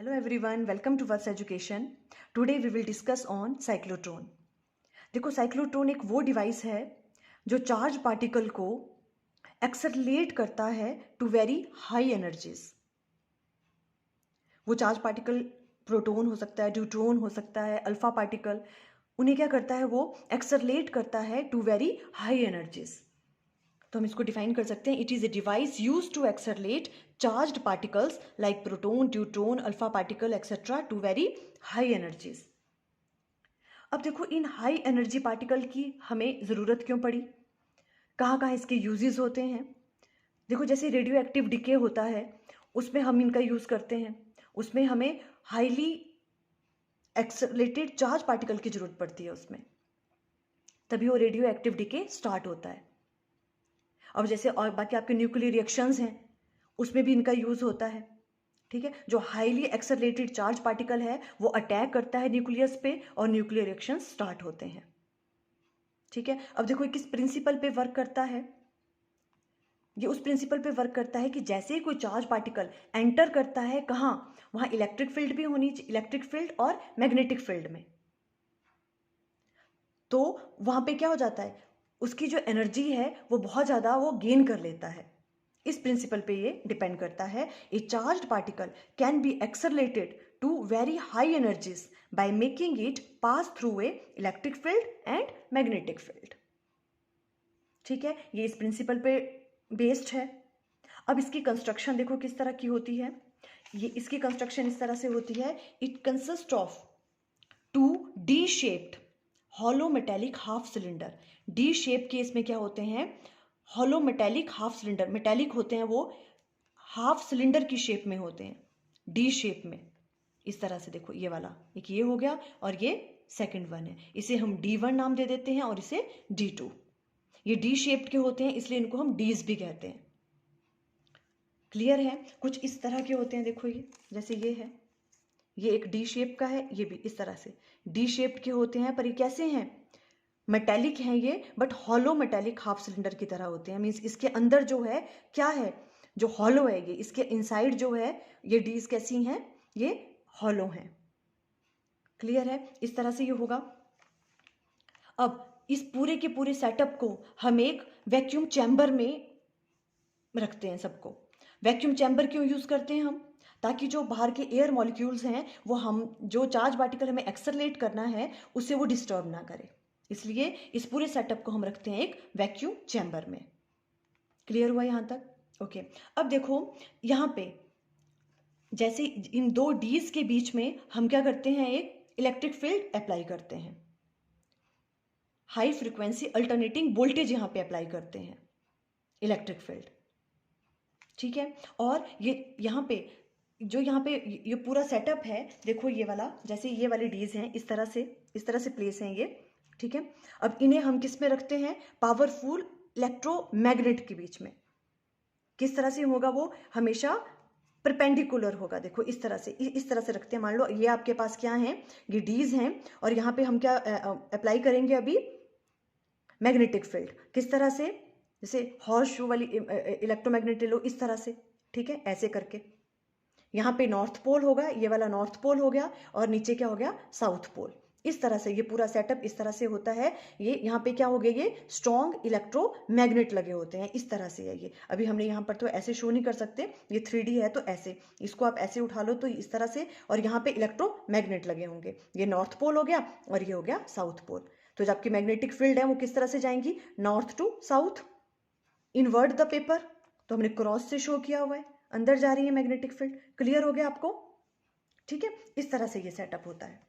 Hello everyone, welcome to Vats Education. Today we will discuss on cyclotron. देखो cyclotron एक वो device है जो चार्ज पार्टिकल को एक्सेलरेट करता है टू वेरी हाई एनर्जीज। वो चार्ज पार्टिकल प्रोटॉन हो सकता है, न्यूट्रॉन हो सकता है, अल्फा पार्टिकल, उन्हें क्या करता है, वो एक्सेलरेट करता है टू वेरी हाई एनर्जीज। तो हम इसको डिफाइन कर सकते हैं, it is a device use to accelerate charged particles like proton, neutron, alpha particle etcetera to very high energies. अब देखो इन हाई एनर्जी पार्टिकल की हमें ज़रूरत क्यों पड़ी, कहाँ कहाँ इसके यूजेस होते हैं। देखो जैसे रेडियो एक्टिव डिके होता है उसमें हम इनका यूज़ करते हैं, उसमें हमें हाईली एक्सेलरेटेड चार्ज पार्टिकल की ज़रूरत पड़ती है, उसमें तभी वो रेडियो एक्टिव डिके स्टार्ट होता है। अब जैसे और बाकी आपके न्यूक्लियर रिएक्शंस हैं उसमें भी इनका यूज़ होता है, ठीक है। जो हाईली एक्सेलरेटेड चार्ज पार्टिकल है वो अटैक करता है न्यूक्लियस पे और न्यूक्लियर रिएक्शन स्टार्ट होते हैं, ठीक है। अब देखो ये किस प्रिंसिपल पे वर्क करता है, ये उस प्रिंसिपल पे वर्क करता है कि जैसे ही कोई चार्ज पार्टिकल एंटर करता है कहाँ, वहाँ इलेक्ट्रिक फील्ड भी होनी चाहिए, इलेक्ट्रिक फील्ड और मैग्नेटिक फील्ड में, तो वहाँ पे क्या हो जाता है, उसकी जो एनर्जी है वो बहुत ज़्यादा वो गेन कर लेता है। इस प्रिंसिपल पे ये डिपेंड करता है। A charged particle can be accelerated to very high energies by making it pass through a electric field and magnetic field, ठीक है। ये इस प्रिंसिपल पे बेस्ड है। अब इसकी कंस्ट्रक्शन देखो किस तरह की होती है, ये इसकी कंस्ट्रक्शन इस तरह से होती है, it consist of two D shaped hollow metallic half cylinder. D shape के इसमें क्या होते हैं, hollow metallic half cylinder, metallic होते हैं, वो हाफ सिलेंडर की शेप में होते हैं, डी शेप में। इस तरह से देखो ये वाला एक ये हो गया और ये सेकंड वन है, इसे हम D1 नाम दे देते हैं और इसे D2। ये डी शेप के होते हैं इसलिए इनको हम डीज भी कहते हैं। क्लियर है, कुछ इस तरह के होते हैं। देखो ये जैसे ये है, ये एक डी शेप का है, ये भी इस तरह से डी शेप के होते हैं, पर ये कैसे हैं, मेटेलिक हैं ये, but hollow metallic half cylinder की तरह होते हैं। मीन्स इसके अंदर जो है क्या है, जो हॉलो है ये, इसके इनसाइड जो है ये डीज कैसी हैं, ये हॉलो हैं। क्लियर है, इस तरह से ये होगा। अब इस पूरे के पूरे सेटअप को हम एक वैक्यूम चैम्बर में रखते हैं सबको। वैक्यूम चैम्बर क्यों यूज करते हैं हम, ताकि जो बाहर के एयर मॉलिक्यूल्स हैं वो हम जो चार्ज पार्टिकल हमें एक्सेलरेट करना है उससे वो डिस्टर्ब ना करे, इसलिए इस पूरे सेटअप को हम रखते हैं एक वैक्यूम चैम्बर में। क्लियर हुआ यहां तक? ओके। अब देखो यहाँ पे जैसे इन दो डीज के बीच में हम क्या करते हैं, एक इलेक्ट्रिक फील्ड अप्लाई करते हैं, हाई फ्रीक्वेंसी अल्टरनेटिंग वोल्टेज यहां पे अप्लाई करते हैं, इलेक्ट्रिक फील्ड, ठीक है। और ये यहाँ पे जो यहाँ पे ये पूरा सेटअप है, देखो ये वाला, जैसे ये वाले डीज हैं इस तरह से प्लेस हैं ये, ठीक है। अब इन्हें हम किस में रखते हैं, पावरफुल इलेक्ट्रोमैग्नेट के बीच में। किस तरह से होगा, वो हमेशा परपेंडिकुलर होगा। देखो इस तरह से रखते हैं। मान लो ये आपके पास क्या है, ये डीज हैं और यहाँ पे हम क्या अप्लाई करेंगे अभी, मैग्नेटिक फील्ड। किस तरह से, जैसे हॉर्स शू वाली इलेक्ट्रोमैग्नेट ले लो, इस तरह से, ठीक है, ऐसे करके। यहाँ पे नॉर्थ पोल होगा, ये वाला नॉर्थ पोल हो गया, और नीचे क्या हो गया, साउथ पोल। इस तरह से ये पूरा सेटअप इस तरह से होता है। ये यहाँ पे क्या हो गया, ये स्ट्रॉन्ग इलेक्ट्रोमैग्नेट लगे होते हैं, इस तरह से है ये। अभी हमने यहाँ पर तो ऐसे शो नहीं कर सकते, ये 3D है तो ऐसे, इसको आप ऐसे उठा लो तो इस तरह से, और यहाँ पे इलेक्ट्रोमैग्नेट लगे होंगे। ये नॉर्थ पोल हो गया और ये हो गया साउथ पोल। तो जबकि मैग्नेटिक फील्ड है वो किस तरह से जाएंगी, north to south. Invert the paper, तो हमने क्रॉस से शो किया हुआ है, अंदर जा रही है मैग्नेटिक फील्ड। क्लियर हो गया आपको? ठीक है, इस तरह से ये सेटअप होता है।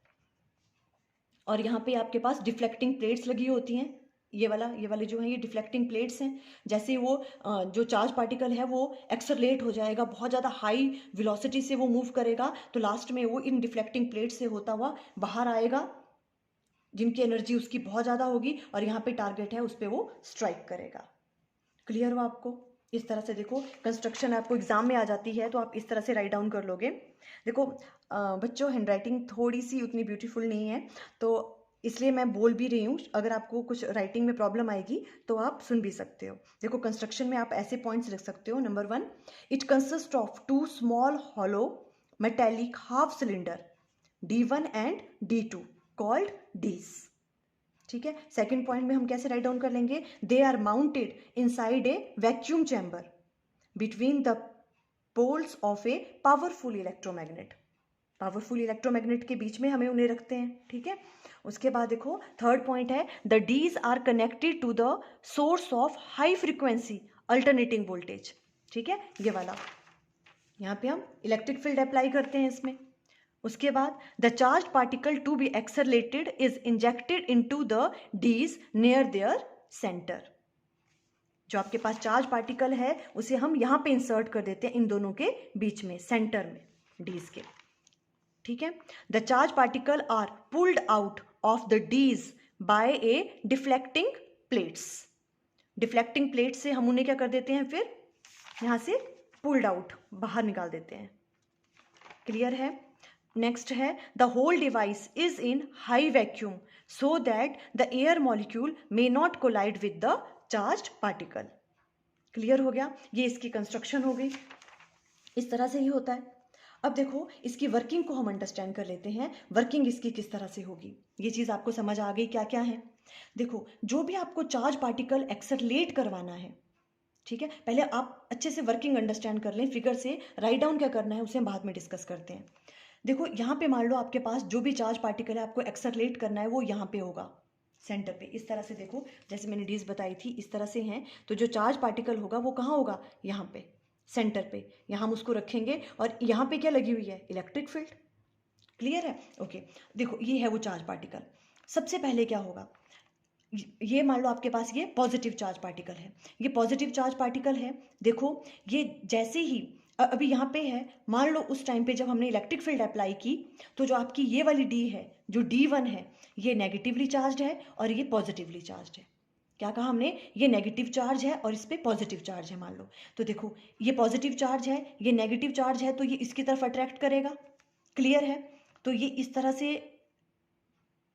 और यहाँ पे आपके पास डिफ्लेक्टिंग प्लेट्स लगी होती हैं, ये वाले जो है ये डिफ्लेक्टिंग प्लेट्स हैं। जैसे वो जो चार्ज पार्टिकल है वो एक्सेलरेट हो जाएगा, बहुत ज़्यादा हाई वेलोसिटी से वो मूव करेगा, तो लास्ट में वो इन डिफ्लेक्टिंग प्लेट से होता हुआ बाहर आएगा, जिनकी एनर्जी उसकी बहुत ज़्यादा होगी, और यहाँ पे टारगेट है उस पर वो स्ट्राइक करेगा। क्लियर हुआ आपको? इस तरह से देखो कंस्ट्रक्शन आपको एग्जाम में आ जाती है तो आप इस तरह से राइट डाउन कर लोगे। देखो बच्चों, हैंडराइटिंग थोड़ी सी उतनी ब्यूटीफुल नहीं है, तो इसलिए मैं बोल भी रही हूँ, अगर आपको कुछ राइटिंग में प्रॉब्लम आएगी तो आप सुन भी सकते हो। देखो कंस्ट्रक्शन में आप ऐसे पॉइंट्स लिख सकते हो। Number 1, it consist of 2 small hollow metallic half cylinder D1 and D2 called Ds. ठीक है, सेकेंड पॉइंट में हम कैसे राइट डाउन कर लेंगे, they are mounted inside a vacuum chamber between the poles of a powerful electromagnet. Powerful electromagnet के बीच में हमें उन्हें रखते हैं. ठीक है, उसके बाद देखो थर्ड पॉइंट है the dees are connected to the source of high frequency alternating voltage. ठीक है, ये वाला यहाँ पे हम इलेक्ट्रिक फील्ड अप्लाई करते हैं इसमें. उसके बाद the charge particle to be accelerated is injected into the dees near their centre. जो आपके पास चार्ज पार्टिकल है उसे हम यहाँ पे इंसर्ट कर देते हैं इन दोनों के बीच में, सेंटर में डीज के. ठीक है, the charge particle are pulled out of the dees by a deflecting plates. Deflecting plate से हम उन्हें क्या कर देते हैं, फिर यहाँ से पुल्ड आउट, बाहर निकाल देते हैं. क्लियर है. नेक्स्ट है the whole device is in high vacuum so that the air molecule may not collide with the charge particle. Clear हो गया, ये इसकी कंस्ट्रक्शन हो गई. इस तरह से ही होता है. अब देखो इसकी वर्किंग को हम अंडरस्टैंड कर लेते हैं, वर्किंग इसकी किस तरह से होगी. ये चीज़ आपको समझ आ गई क्या क्या है. देखो जो भी आपको चार्ज पार्टिकल एक्सेलरेट करवाना है, ठीक है, पहले आप अच्छे से वर्किंग अंडरस्टैंड कर लें. फिगर से राइट डाउन क्या करना है उसे हम बाद में डिस्कस करते हैं. देखो यहाँ पे मान लो आपके पास जो भी चार्ज पार्टिकल है आपको एक्सेलरेट करना है वो यहाँ पे होगा सेंटर पे. इस तरह से देखो जैसे मैंने डीज बताई थी इस तरह से हैं, तो जो चार्ज पार्टिकल होगा वो कहाँ होगा, यहाँ पे सेंटर पे. यहाँ हम उसको रखेंगे और यहाँ पे क्या लगी हुई है, इलेक्ट्रिक फील्ड. क्लियर है. ओके, देखो ये है वो चार्ज पार्टिकल. सबसे पहले क्या होगा, ये मान लो आपके पास ये पॉजिटिव चार्ज पार्टिकल है. ये पॉजिटिव चार्ज पार्टिकल है. देखो ये जैसे ही अभी यहाँ पे है, मान लो उस टाइम पे जब हमने इलेक्ट्रिक फील्ड अप्लाई की तो जो आपकी ये वाली डी है, जो D1 है, ये नेगेटिवली चार्ज है और ये पॉजिटिवली चार्ज है. क्या कहा हमने, ये नेगेटिव चार्ज है और इस पर पॉजिटिव चार्ज है मान लो. तो देखो ये पॉजिटिव चार्ज है, ये नेगेटिव चार्ज है, तो ये इसकी तरफ अट्रैक्ट करेगा. क्लियर है. तो ये इस तरह से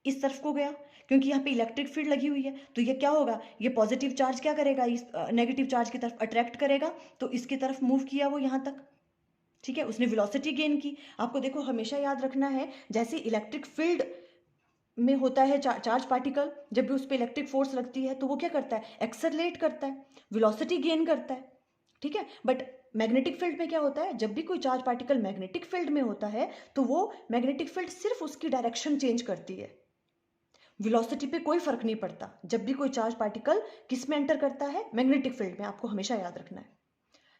इस तरफ को गया क्योंकि यहाँ पे इलेक्ट्रिक फील्ड लगी हुई है. तो ये क्या होगा, ये पॉजिटिव चार्ज क्या करेगा, इस नेगेटिव चार्ज की तरफ अट्रैक्ट करेगा, तो इसकी तरफ मूव किया वो यहाँ तक. ठीक है, उसने वेलोसिटी गेन की. आपको देखो हमेशा याद रखना है, जैसे इलेक्ट्रिक फील्ड में होता है चार्ज पार्टिकल, जब भी उस पर इलेक्ट्रिक फोर्स लगती है तो वो क्या करता है, एक्सेलरेट करता है, वेलोसिटी गेन करता है. ठीक है, बट मैग्नेटिक फील्ड में क्या होता है, जब भी कोई चार्ज पार्टिकल मैग्नेटिक फील्ड में होता है तो वो मैग्नेटिक फील्ड सिर्फ उसकी डायरेक्शन चेंज करती है, वेलोसिटी पे कोई फर्क नहीं पड़ता. जब भी कोई चार्ज पार्टिकल किस में एंटर करता है, मैग्नेटिक फील्ड में, आपको हमेशा याद रखना है.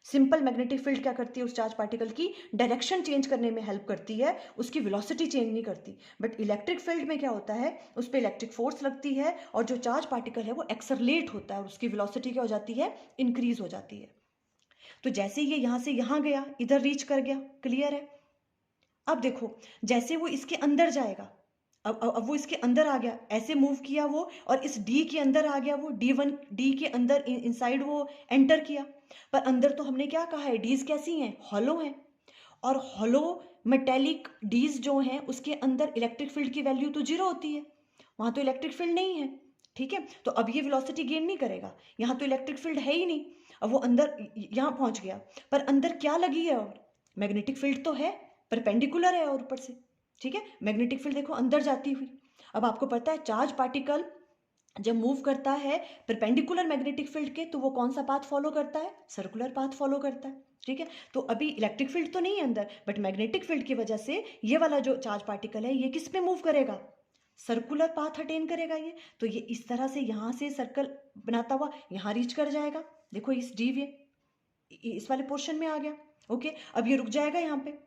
सिंपल मैग्नेटिक फील्ड क्या करती है, उस चार्ज पार्टिकल की डायरेक्शन चेंज करने में हेल्प करती है, उसकी वेलोसिटी चेंज नहीं करती. बट इलेक्ट्रिक फील्ड में क्या होता है, उस पर इलेक्ट्रिक फोर्स लगती है और जो चार्ज पार्टिकल है वो एक्सेलरेट होता है और उसकी वेलोसिटी क्या हो जाती है, इंक्रीज हो जाती है. तो जैसे ये यहाँ से यहाँ गया, इधर रीच कर गया. क्लियर है. अब देखो जैसे वो इसके अंदर जाएगा, अब वो इसके अंदर आ गया, ऐसे मूव किया वो और इस डी के अंदर आ गया, वो D1 डी के अंदर इनसाइड वो एंटर किया. पर अंदर तो हमने क्या कहा है, डीज कैसी हैं, हॉलो हैं. और हॉलो मेटेलिक डीज जो हैं उसके अंदर इलेक्ट्रिक फील्ड की वैल्यू तो 0 होती है, वहां तो इलेक्ट्रिक फील्ड नहीं है. ठीक है, तो अब ये वेलोसिटी गेन नहीं करेगा, यहाँ तो इलेक्ट्रिक फील्ड है ही नहीं. अब वो अंदर यहाँ पहुंच गया, पर अंदर क्या लगी है, और मैग्नेटिक फील्ड तो है, परपेंडिकुलर है और ऊपर से. ठीक है, मैग्नेटिक फील्ड देखो अंदर जाती हुई. अब आपको पता है चार्ज पार्टिकल जब मूव करता है परपेंडिकुलर मैग्नेटिक फील्ड के तो वो कौन सा पाथ फॉलो करता है, सर्कुलर पाथ फॉलो करता है. ठीक है, तो अभी इलेक्ट्रिक फील्ड तो नहीं है अंदर, बट मैग्नेटिक फील्ड की वजह से ये वाला जो चार्ज पार्टिकल है ये किस में मूव करेगा, सर्कुलर पाथ अटेन करेगा ये. तो ये इस तरह से यहाँ से सर्कल बनाता हुआ यहाँ रीच कर जाएगा. देखो इस डी वे इस वाले पोर्शन में आ गया. ओके, अब ये रुक जाएगा यहाँ पे.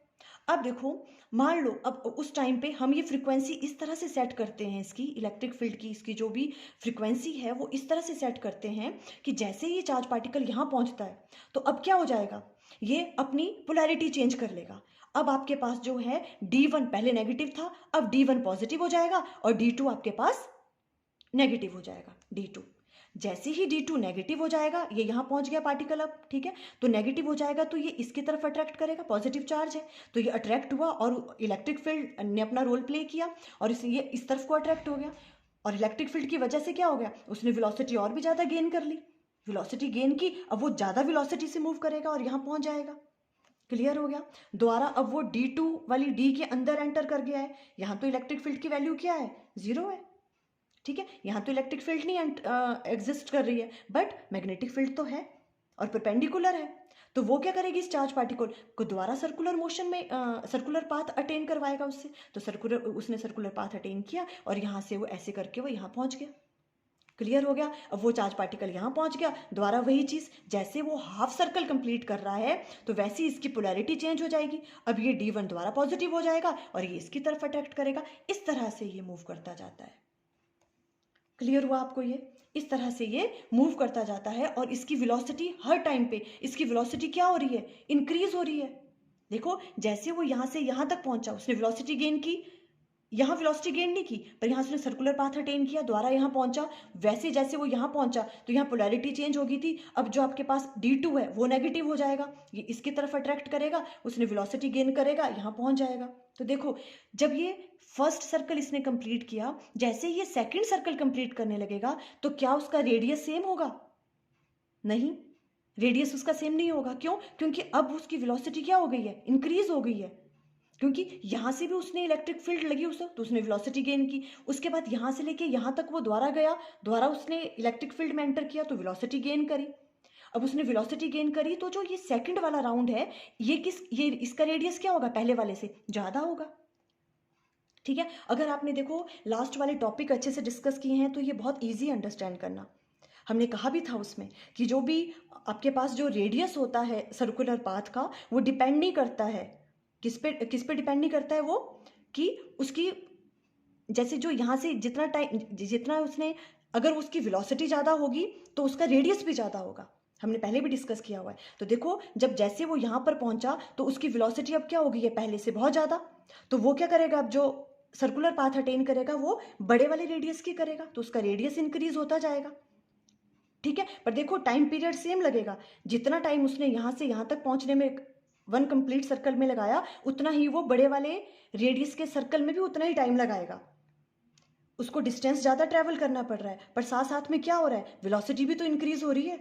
अब देखो मान लो अब उस टाइम पे हम ये फ्रीक्वेंसी इस तरह से सेट करते हैं, इसकी इलेक्ट्रिक फील्ड की इसकी जो भी फ्रीक्वेंसी है वो इस तरह से सेट करते हैं कि जैसे ही चार्ज पार्टिकल यहाँ पहुँचता है तो अब क्या हो जाएगा, ये अपनी पोलैरिटी चेंज कर लेगा. अब आपके पास जो है D1 पहले नेगेटिव था, अब D1 पॉजिटिव हो जाएगा और D2 आपके पास नेगेटिव हो जाएगा. D2 जैसे ही D2 नेगेटिव हो जाएगा, ये यहाँ पहुँच गया पार्टिकल अब. ठीक है, तो नेगेटिव हो जाएगा तो ये इसकी तरफ अट्रैक्ट करेगा, पॉजिटिव चार्ज है तो ये अट्रैक्ट हुआ और इलेक्ट्रिक फील्ड ने अपना रोल प्ले किया और ये इस तरफ को अट्रैक्ट हो गया. और इलेक्ट्रिक फील्ड की वजह से क्या हो गया, उसने वेलोसिटी और भी ज़्यादा गेन कर ली. वेलोसिटी गेन की, अब वो ज़्यादा वेलोसिटी से मूव करेगा और यहाँ पहुँच जाएगा. क्लियर हो गया। दोबारा अब वो D2 वाली D के अंदर एंटर कर गया है। यहाँ तो इलेक्ट्रिक फील्ड की वैल्यू क्या है, 0 है, ठीक है। यहाँ तो इलेक्ट्रिक फील्ड नहीं एग्जिस्ट कर रही है, बट मैग्नेटिक फील्ड तो है और परपेंडिकुलर है। तो वो क्या करेगी, इस चार्ज पार्टिकल को दोबारा सर्कुलर मोशन में सर्कुलर पाथ अटेन करवाएगा उससे। तो उसने सर्कुलर पाथ अटेन किया और यहाँ से वो ऐसे करके वो यहाँ पहुँच गया। क्लियर हो गया। अब वो चार्ज पार्टिकल यहाँ पहुँच गया, दोबारा वही चीज़, जैसे वो हाफ सर्कल कंप्लीट कर रहा है तो वैसे ही इसकी पोलैरिटी चेंज हो जाएगी। अब ये D1 दोबारा पॉजिटिव हो जाएगा और ये इसकी तरफ अट्रैक्ट करेगा। इस तरह से ये मूव करता जाता है। क्लियर हुआ आपको, ये इस तरह से ये मूव करता जाता है और इसकी वेलोसिटी हर टाइम पे, इसकी वेलोसिटी क्या हो रही है, इंक्रीज हो रही है। देखो जैसे वो यहाँ से यहाँ तक पहुंचा, उसने वेलोसिटी गेन की, यहाँ वेलोसिटी गेन नहीं की पर यहाँ उसने सर्कुलर पाथ अटेन किया, दोबारा यहाँ पहुंचा। वैसे जैसे वो यहाँ पहुंचा तो यहाँ पोलैरिटी चेंज हो गई थी। अब जो आपके पास D2 है वो नेगेटिव हो जाएगा, ये इसकी तरफ अट्रैक्ट करेगा, उसने वेलोसिटी गेन करेगा, यहाँ पहुंच जाएगा। तो देखो जब ये फर्स्ट सर्कल इसने कंप्लीट किया, जैसे ये सेकंड सर्कल कंप्लीट करने लगेगा तो क्या उसका रेडियस सेम होगा, नहीं, रेडियस उसका सेम नहीं होगा। क्यों, क्योंकि अब उसकी वेलोसिटी क्या हो गई है, इंक्रीज हो गई है, क्योंकि यहाँ से भी उसने इलेक्ट्रिक फील्ड लगी उसे तो उसने वेलोसिटी गेन की। उसके बाद यहाँ से लेके यहाँ तक वो दोबारा गया, दोबारा उसने इलेक्ट्रिक फील्ड में एंटर किया तो वेलोसिटी गेन करी। अब उसने वेलोसिटी गेन करी तो जो ये सेकंड वाला राउंड है ये इसका रेडियस क्या होगा, पहले वाले से ज़्यादा होगा, ठीक है। अगर आपने देखो लास्ट वाले टॉपिक अच्छे से डिस्कस किए हैं तो ये बहुत ईजी अंडरस्टैंड करना। हमने कहा भी था उसमें कि जो भी आपके पास जो रेडियस होता है सर्कुलर पाथ का वो डिपेंड नहीं करता है, किस पे डिपेंड नहीं करता है वो, कि उसकी जैसे जो यहाँ से जितना उसने, अगर उसकी वेलोसिटी ज़्यादा होगी तो उसका रेडियस भी ज़्यादा होगा, हमने पहले भी डिस्कस किया हुआ है। तो देखो जब जैसे वो यहाँ पर पहुँचा तो उसकी वेलोसिटी अब क्या हो गई है, पहले से बहुत ज़्यादा। तो वो क्या करेगा, अब जो सर्कुलर पाथ अटेन करेगा वो बड़े वाले रेडियस की करेगा, तो उसका रेडियस इंक्रीज होता जाएगा, ठीक है। पर देखो टाइम पीरियड सेम लगेगा, जितना टाइम उसने यहाँ से यहाँ तक पहुँचने में वन कंप्लीट सर्कल में लगाया उतना ही वो बड़े वाले रेडियस के सर्कल में भी उतना ही टाइम लगाएगा। उसको डिस्टेंस ज़्यादा ट्रैवल करना पड़ रहा है पर साथ साथ में क्या हो रहा है, वेलोसिटी भी तो इंक्रीज हो रही है,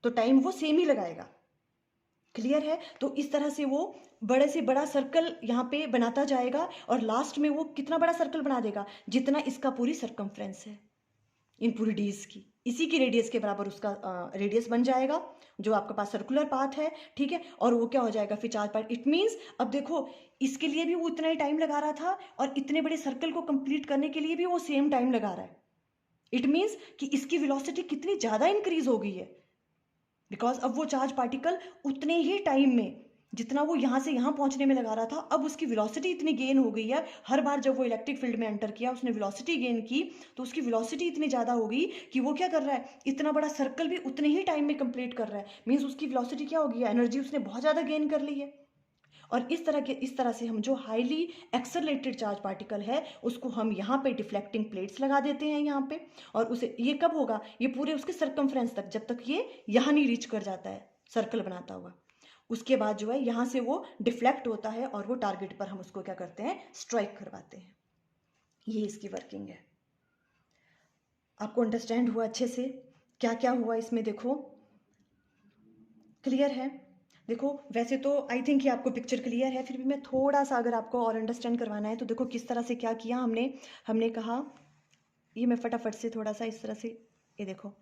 तो टाइम वो सेम ही लगाएगा। क्लियर है। तो इस तरह से वो बड़े से बड़ा सर्कल यहाँ पे बनाता जाएगा और लास्ट में वो कितना बड़ा सर्कल बना देगा, जितना इसका पूरी सरकमफ्रेंस है इन पूरी डीज की, इसी की रेडियस के बराबर उसका रेडियस बन जाएगा जो आपके पास सर्कुलर पाथ है, ठीक है। और वो क्या हो जाएगा फिर चार्ज पार्ट। इट मीन्स अब देखो इसके लिए भी वो इतना ही टाइम लगा रहा था और इतने बड़े सर्कल को कंप्लीट करने के लिए भी वो सेम टाइम लगा रहा है। इट मीन्स कि इसकी वेलोसिटी कितनी ज़्यादा इंक्रीज हो गई है, बिकॉज अब वो चार्ज पार्टिकल उतने ही टाइम में जितना वो यहाँ से यहाँ पहुँचने में लगा रहा था, अब उसकी वेलोसिटी इतनी गेन हो गई है। हर बार जब वो इलेक्ट्रिक फील्ड में एंटर किया उसने वेलोसिटी गेन की तो उसकी वेलोसिटी इतनी ज़्यादा हो गई कि वो क्या कर रहा है, इतना बड़ा सर्कल भी उतने ही टाइम में कंप्लीट कर रहा है। मीन्स उसकी वेलोसिटी क्या हो गई है, एनर्जी उसने बहुत ज़्यादा गेन कर ली है। और इस तरह से हम जो हाईली एक्सेलरेटेड चार्ज पार्टिकल है उसको हम यहाँ पे डिफ्लेक्टिंग प्लेट्स लगा देते हैं यहाँ पे, और उसे ये कब होगा, ये पूरे उसके सरकमफ्रेंस तक, जब तक ये यहाँ नहीं रीच कर जाता है सर्कल बनाता हुआ। उसके बाद जो है यहाँ से वो डिफ्लेक्ट होता है और वो टारगेट पर हम उसको क्या करते हैं, स्ट्राइक करवाते हैं। ये इसकी वर्किंग है। आपको अंडरस्टैंड हुआ अच्छे से क्या क्या हुआ इसमें, देखो क्लियर है। देखो वैसे तो आई थिंक ये आपको पिक्चर क्लियर है, फिर भी मैं थोड़ा सा अगर आपको और अंडरस्टैंड करवाना है तो देखो किस तरह से क्या किया हमने कहा, ये मैं फटाफट से थोड़ा सा इस तरह से, ये देखो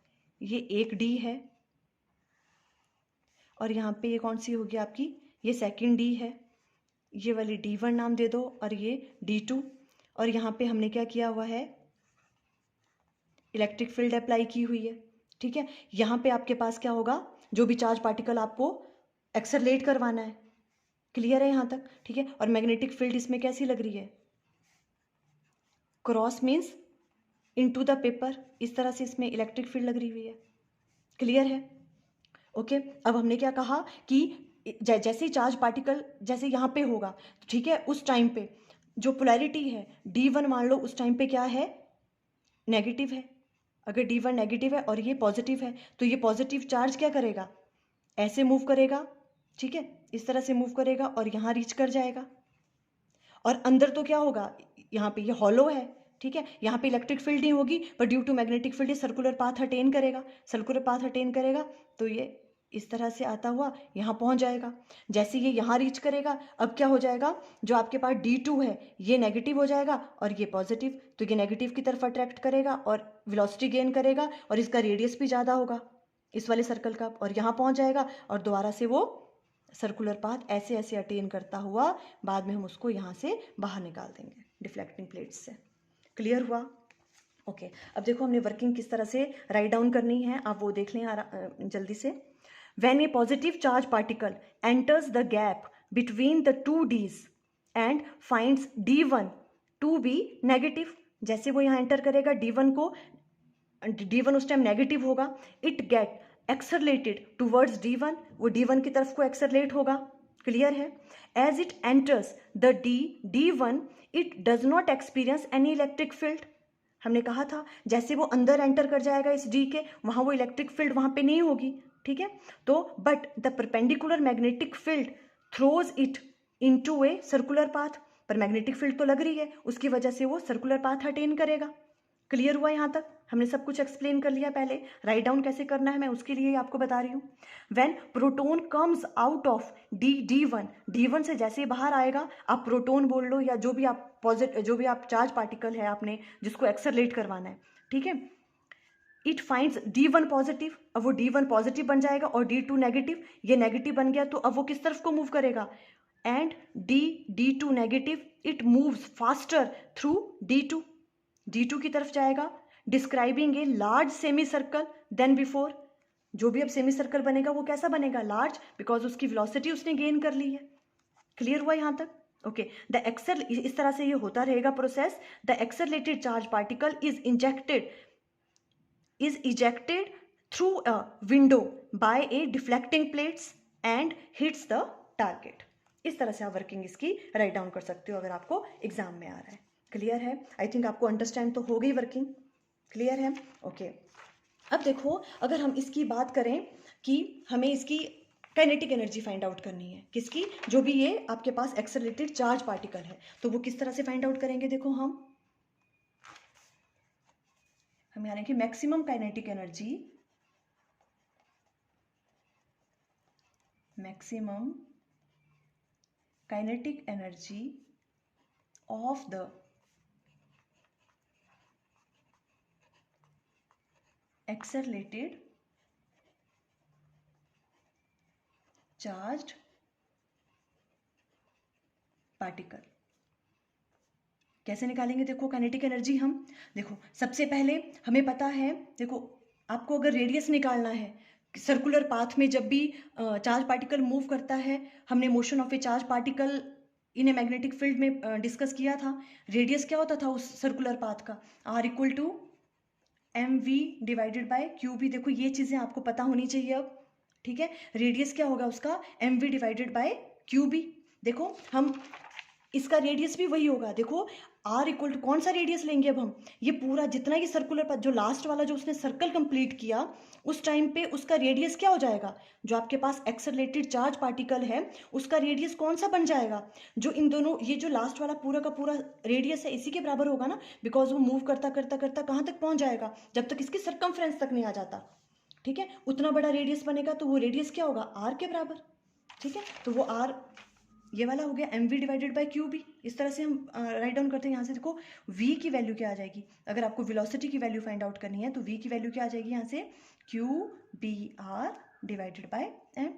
ये एक डी है और यहाँ पे ये कौन सी होगी आपकी, ये सेकंड डी है, ये वाली D1 नाम दे दो और ये D2। और यहाँ पे हमने क्या किया हुआ है, इलेक्ट्रिक फील्ड अप्लाई की हुई है, ठीक है। यहाँ पे आपके पास क्या होगा, जो भी चार्ज पार्टिकल आपको एक्सेलरेट करवाना है, क्लियर है यहाँ तक, ठीक है। और मैग्नेटिक फील्ड इसमें कैसी लग रही है, cross means into the paper, इस तरह से इसमें इलेक्ट्रिक फील्ड लग रही हुई है, क्लियर है। ओके अब हमने क्या कहा कि जैसे ही चार्ज पार्टिकल जैसे यहाँ पे होगा तो ठीक है, उस टाइम पे जो पोलैरिटी है D1 मान लो उस टाइम पे क्या है, नेगेटिव है। अगर D1 नेगेटिव है और ये पॉजिटिव है तो ये पॉजिटिव चार्ज क्या करेगा, ऐसे मूव करेगा, ठीक है, इस तरह से मूव करेगा और यहाँ रीच कर जाएगा। और अंदर तो क्या होगा, यहाँ पे ये हॉलो है, ठीक है, यहाँ पे इलेक्ट्रिक फील्ड नहीं होगी पर ड्यू टू मैग्नेटिक फील्ड ये सर्कुलर पाथ अटेन करेगा, सर्कुलर पाथ अटेन करेगा तो ये इस तरह से आता हुआ यहाँ पहुँच जाएगा। जैसे ये यहाँ रीच करेगा, अब क्या हो जाएगा, जो आपके पास d2 है ये नेगेटिव हो जाएगा और ये पॉजिटिव, तो ये नेगेटिव की तरफ अट्रैक्ट करेगा और वेलोसिटी गेन करेगा और इसका रेडियस भी ज़्यादा होगा इस वाले सर्कल का, और यहाँ पहुँच जाएगा और दोबारा से वो सर्कुलर पाथ ऐसे ऐसे अटेन करता हुआ बाद में हम उसको यहाँ से बाहर निकाल देंगे डिफ्लेक्टिंग प्लेट्स से। क्लियर हुआ? ओके अब देखो हमने वर्किंग किस तरह से राइट डाउन करनी है, आप वो देख लें जल्दी से। When a positive charge particle enters the gap between the two dees and finds d1 to be negative, जैसे वो यहाँ एंटर करेगा d1 उस टाइम नेगेटिव होगा, it get accelerated towards d1, वो d1 की तरफ को एक्सरलेट होगा। क्लियर है? As it enters the d1 it does not experience any electric field. हमने कहा था जैसे वो अंदर एंटर कर जाएगा इस d के, वहाँ वो इलेक्ट्रिक फील्ड वहाँ पे नहीं होगी, ठीक है। तो but the perpendicular magnetic field throws it into a circular path, पर मैग्नेटिक फील्ड तो लग रही है, उसकी वजह से वो सर्कुलर पाथ अटेन करेगा। क्लियर हुआ? यहाँ तक हमने सब कुछ एक्सप्लेन कर लिया। पहले राइट डाउन कैसे करना है मैं उसके लिए आपको बता रही हूँ। When proton comes out of d1 से जैसे बाहर आएगा, आप प्रोटोन बोल लो या जो भी आप चार्ज पार्टिकल है आपने जिसको एक्सरलेट करवाना है, ठीक है। इट फाइंड्स d1 पॉजिटिव, अब वो d1 पॉजिटिव बन जाएगा और d2 नेगेटिव, ये नेगेटिव बन गया तो अब वो किस तरफ को मूव करेगा, and d2 negative it moves faster through d2 की तरफ जाएगा, describing a large semi circle than before. जो भी अब सेमी सर्कल बनेगा वो कैसा बनेगा, लार्ज, बिकॉज उसकी वेलोसिटी उसने गेन कर ली है। क्लियर हुआ यहाँ तक? ओके इस तरह से ये होता रहेगा process. The accelerated charge particle is ejected through a window by a deflecting plates and hits the target. इस तरह से आप वर्किंग इसकी राइट डाउन कर सकते हो अगर आपको एग्जाम में आ रहा है। क्लियर है? आई थिंक आपको अंडरस्टैंड तो हो गई वर्किंग। क्लियर है? ओके अब देखो अगर हम इसकी बात करें कि हमें इसकी काइनेटिक एनर्जी फाइंड आउट करनी है, किसकी, जो भी ये आपके पास एक्सेलरेटेड चार्ज पार्टिकल है, तो वो किस तरह से फाइंड आउट करेंगे। देखो हम यानी कि maximum kinetic energy of the accelerated charged particle कैसे निकालेंगे। देखो काइनेटिक एनर्जी हम देखो सबसे पहले हमें पता है, देखो आपको अगर रेडियस निकालना है सर्कुलर पाथ में, जब भी चार्ज पार्टिकल मूव करता है, हमने motion of A charge particle in a magnetic field में डिस्कस किया था। रेडियस क्या होता था उस सर्कुलर पाथ का, r = mv divided by qb। देखो ये चीज़ें आपको पता होनी चाहिए अब, ठीक है। रेडियस क्या होगा उसका, mv डिवाइडेड बाय qb। देखो हम इसका रेडियस भी वही होगा। देखो r कौन सा रेडियस लेंगे अब हम, ये पूरा जितना ये सर्कुलर पाथ, जो लास्ट वाला जो उसने सर्कल कंप्लीट किया उस टाइम पे उसका रेडियस क्या हो जाएगा, जो आपके पास एक्सेलरेटेड चार्ज पार्टिकल है उसका रेडियस कौन सा बन जाएगा, जो इन दोनों ये जो लास्ट वाला पूरा का पूरा रेडियस है इसी के बराबर होगा ना, बिकॉज वो मूव करता करता करता कहाँ तक पहुँच जाएगा, जब तक इसकी सरकमफ्रेंस तक नहीं आ जाता, ठीक है। उतना बड़ा रेडियस बनेगा तो वो रेडियस क्या होगा, r के बराबर, ठीक है। तो वो r ये वाला हो गया mv डिवाइडेड बाय qb। इस तरह से हम राइट डाउन करते हैं। यहाँ से देखो v की वैल्यू क्या आ जाएगी, अगर आपको वेलोसिटी की वैल्यू फाइंड आउट करनी है तो v की वैल्यू क्या आ जाएगी यहाँ से, qbr divided by m।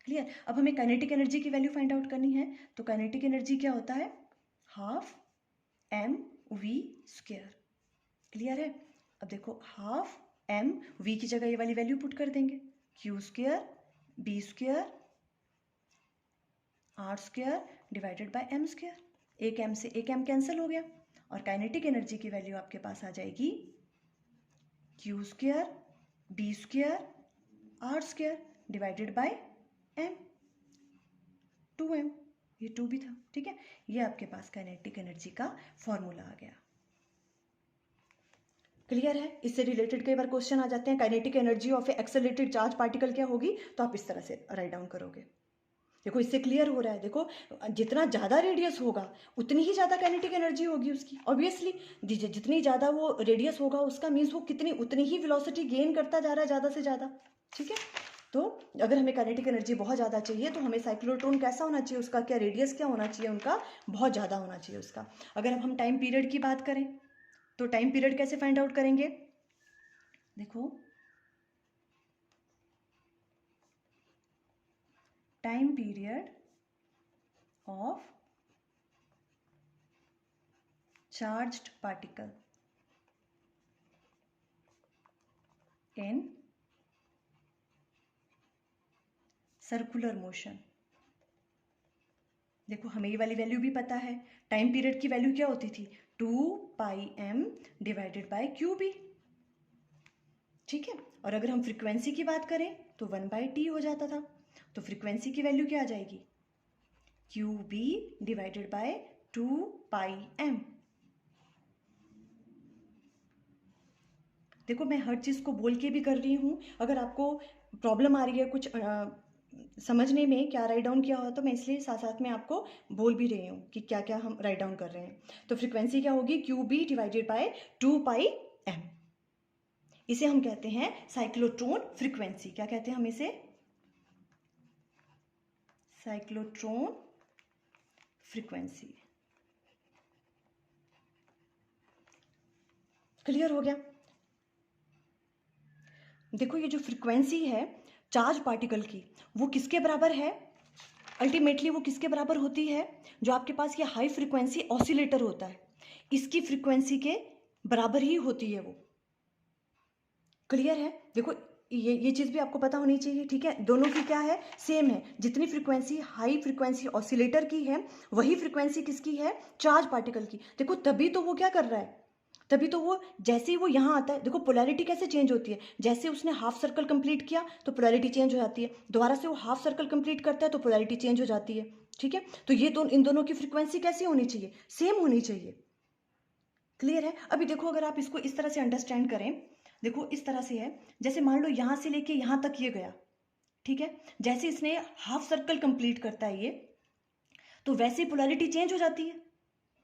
Clear? अब हमें काइनेटिक एनर्जी की वैल्यू फाइंड आउट करनी है, तो काइनेटिक एनर्जी क्या होता है, हाफ mv²। क्लियर है? अब देखो हाफ m, v की जगह ये वाली वैल्यू पुट कर देंगे, q² b² r² divided by m²। एक m से एक m कैंसिल हो गया और काइनेटिक एनर्जी की वैल्यू आपके पास आ जाएगी q² b² r² divided by m, 2m, ये 2 भी था, ठीक है। ये आपके पास काइनेटिक एनर्जी का फॉर्मूला आ गया। क्लियर है? इससे रिलेटेड कई बार क्वेश्चन आ जाते हैं, kinetic energy of A accelerated charge particle क्या होगी, तो आप इस तरह से राइट डाउन करोगे। देखो इससे क्लियर हो रहा है, देखो जितना ज़्यादा रेडियस होगा उतनी ही ज़्यादा काइनेटिक एनर्जी होगी उसकी, ऑब्वियसली जितनी ज़्यादा वो रेडियस होगा उसका मीन्स वो उतनी ही वेलोसिटी गेन करता जा रहा है ज़्यादा से ज़्यादा, ठीक है। तो अगर हमें काइनेटिक एनर्जी बहुत ज़्यादा चाहिए तो हमें साइक्लोट्रॉन कैसा होना चाहिए, उसका क्या रेडियस क्या होना चाहिए, उनका बहुत ज़्यादा होना चाहिए उसका। अगर अब हम टाइम पीरियड की बात करें तो टाइम पीरियड कैसे फाइंड आउट करेंगे, देखो time period of charged particle in circular motion. देखो हमें ये वाली वैल्यू भी पता है, टाइम पीरियड की वैल्यू क्या होती थी, 2πm डिवाइडेड बाय QB, ठीक है। और अगर हम फ्रीक्वेंसी की बात करें तो 1/T हो जाता था, तो फ्रीक्वेंसी की वैल्यू क्या आ जाएगी, QB डिवाइडेड बाय 2πm। देखो मैं हर चीज़ को बोल के भी कर रही हूँ, अगर आपको प्रॉब्लम आ रही है कुछ समझने में क्या राइट डाउन किया हो, तो मैं इसलिए साथ साथ में आपको बोल भी रही हूँ कि क्या क्या हम राइट डाउन कर रहे हैं। तो फ्रीक्वेंसी क्या होगी, QB डिवाइडेड बाय 2πm। इसे हम कहते हैं साइक्लोट्रॉन फ्रीक्वेंसी। क्या कहते हैं हम इसे, साइक्लोट्रॉन फ्रीक्वेंसी। क्लियर हो गया। देखो ये जो फ्रीक्वेंसी है चार्ज पार्टिकल की, वो किसके बराबर है, अल्टीमेटली वो किसके बराबर होती है, जो आपके पास ये हाई फ्रीक्वेंसी ऑसिलेटर होता है इसकी फ्रीक्वेंसी के बराबर ही होती है वो। क्लियर है। देखो ये चीज़ भी आपको पता होनी चाहिए, ठीक है। दोनों की क्या है, सेम है। जितनी फ्रीक्वेंसी हाई फ्रीक्वेंसी ऑसिलेटर की है वही फ्रीक्वेंसी किसकी है, चार्ज पार्टिकल की। देखो तभी तो वो क्या कर रहा है, तभी तो वो जैसे ही वो यहाँ आता है, देखो पोलैरिटी कैसे चेंज होती है, जैसे उसने हाफ सर्कल कंप्लीट किया तो पोलैरिटी चेंज हो जाती है, दोबारा से वो हाफ सर्कल कंप्लीट करता है तो पोलैरिटी चेंज हो जाती है, ठीक है। तो ये इन दोनों की फ्रीक्वेंसी कैसी होनी चाहिए, सेम होनी चाहिए। क्लियर है। अभी देखो अगर आप इसको इस तरह से अंडरस्टैंड करें, देखो इस तरह से है, जैसे मान लो यहाँ से लेके यहाँ तक ये गया, ठीक है। जैसे इसने हाफ सर्कल कंप्लीट करता है ये, तो वैसे ही पोलैरिटी चेंज हो जाती है।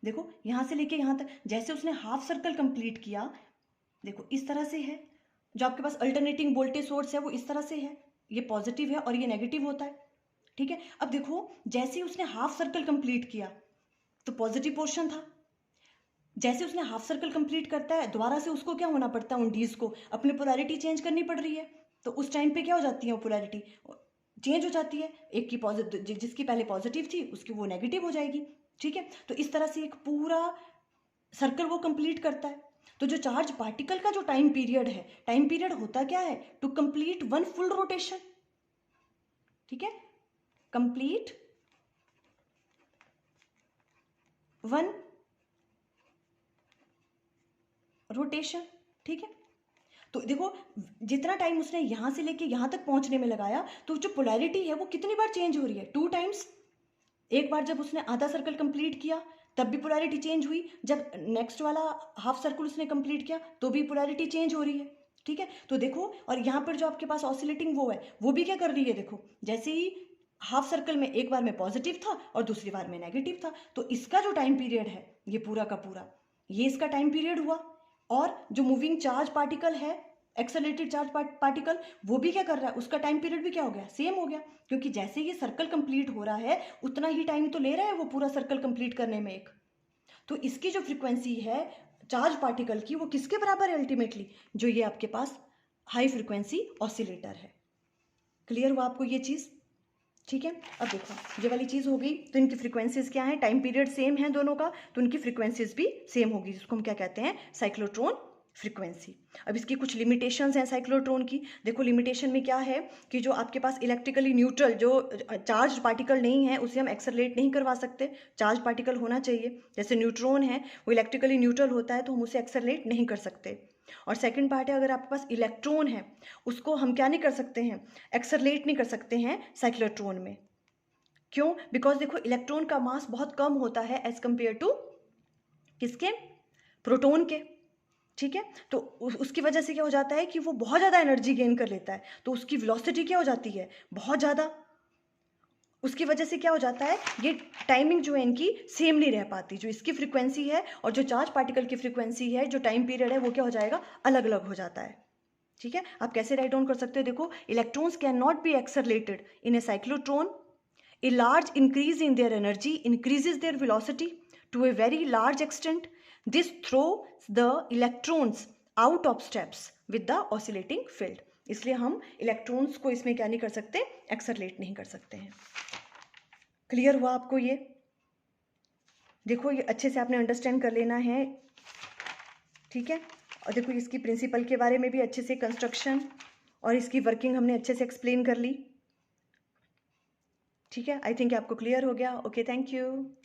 देखो यहाँ से लेके यहाँ तक जैसे उसने हाफ सर्कल कंप्लीट किया, देखो इस तरह से है, जो आपके पास अल्टरनेटिंग वोल्टेज सोर्स है वो इस तरह से है, ये पॉजिटिव है और ये नेगेटिव होता है, ठीक है। अब देखो जैसे ही उसने हाफ सर्कल कंप्लीट किया तो पॉजिटिव पोर्शन था, जैसे उसने हाफ सर्कल कंप्लीट करता है दोबारा से उसको क्या होना पड़ता है, उन डीज को अपनी पोलैरिटी चेंज करनी पड़ रही है, तो उस टाइम पे क्या हो जाती है, वो पोलैरिटी चेंज हो जाती है, एक की पॉजिटिव जिसकी पहले पॉजिटिव थी उसकी वो नेगेटिव हो जाएगी, ठीक है। तो इस तरह से एक पूरा सर्कल वो कंप्लीट करता है। तो जो चार्ज पार्टिकल का जो टाइम पीरियड है, टाइम पीरियड होता क्या है, to complete one full rotation, ठीक है, कंप्लीट वन रोटेशन, ठीक है। तो देखो जितना टाइम उसने यहां से लेके यहां तक पहुंचने में लगाया, तो जो पोलैरिटी है वो कितनी बार चेंज हो रही है, 2 टाइम्स। एक बार जब उसने आधा सर्कल कंप्लीट किया तब भी पोलैरिटी चेंज हुई, जब नेक्स्ट वाला हाफ सर्कल उसने कंप्लीट किया तो भी पोलैरिटी चेंज हो रही है, ठीक है। तो देखो और यहाँ पर जो आपके पास ऑसिलेटिंग वो है वो भी क्या कर रही है, देखो जैसे ही हाफ सर्कल में एक बार में पॉजिटिव था और दूसरी बार में नेगेटिव था, तो इसका जो टाइम पीरियड है ये पूरा का पूरा ये इसका टाइम पीरियड हुआ। और जो मूविंग चार्ज पार्टिकल है, एक्सेलरेटेड चार्ज पार्टिकल, वो भी क्या कर रहा है, उसका टाइम पीरियड भी क्या हो गया, सेम हो गया, क्योंकि जैसे ये सर्कल कंप्लीट हो रहा है उतना ही टाइम तो ले रहा है वो पूरा सर्कल कंप्लीट करने में एक। तो इसकी जो फ्रीक्वेंसी है चार्ज पार्टिकल की वो किसके बराबर है अल्टीमेटली, जो ये आपके पास हाई फ्रीक्वेंसी ऑसिलेटर है। क्लियर हुआ आपको ये चीज़, ठीक है। अब देखो ये वाली चीज़ हो गई, तो इनकी फ्रीक्वेंसीज क्या है, टाइम पीरियड सेम है दोनों का, तो इनकी फ्रीक्वेंसीज भी सेम होगी, जिसको हम क्या कहते हैं, साइक्लोट्रॉन फ्रीक्वेंसी। अब इसकी कुछ लिमिटेशंस हैं साइक्लोट्रॉन की। देखो लिमिटेशन में क्या है कि जो आपके पास इलेक्ट्रिकली न्यूट्रल जो चार्ज पार्टिकल नहीं है उसे हम एक्सेलरेट नहीं करवा सकते, चार्ज पार्टिकल होना चाहिए। जैसे न्यूट्रॉन है वो इलेक्ट्रिकली न्यूट्रल होता है तो हम उसे एक्सेलरेट नहीं कर सकते। और सेकंड पार्ट है, अगर आपके पास इलेक्ट्रॉन है उसको हम क्या नहीं कर सकते हैं, एक्सेलरेट नहीं कर सकते हैं साइक्लोट्रॉन में। क्यों, बिकॉज देखो इलेक्ट्रॉन का मास बहुत कम होता है एज कंपेयर टू किसके, प्रोटॉन के, ठीक है। तो उसकी वजह से क्या हो जाता है कि वो बहुत ज़्यादा एनर्जी गेन कर लेता है, तो उसकी वेलोसिटी क्या हो जाती है, बहुत ज़्यादा। उसकी वजह से क्या हो जाता है, ये टाइमिंग जो है इनकी सेम नहीं रह पाती, जो इसकी फ्रीक्वेंसी है और जो चार्ज पार्टिकल की फ्रीक्वेंसी है, जो टाइम पीरियड है वो क्या हो जाएगा, अलग अलग हो जाता है, ठीक है, आप कैसे राइट डाउन कर सकते हो, देखो, electrons can not be accelerated in a cyclotron. A large increase in their energy increases their velocity to a very large extent. This throw the electrons out of steps with the oscillating field. इसलिए हम electrons को इसमें क्या नहीं कर सकते, accelerate नहीं कर सकते हैं. क्लियर हुआ आपको ये? देखो, ये अच्छे से आपने अंडरस्टैंड कर लेना है. ठीक है, और देखो इसकी प्रिंसिपल के बारे में भी अच्छे से कंस्ट्रक्शन और इसकी वर्किंग हमने अच्छे से एक्सप्लेन कर ली. ठीक है, आई थिंक आपको क्लियर हो गया. Okay, thank you.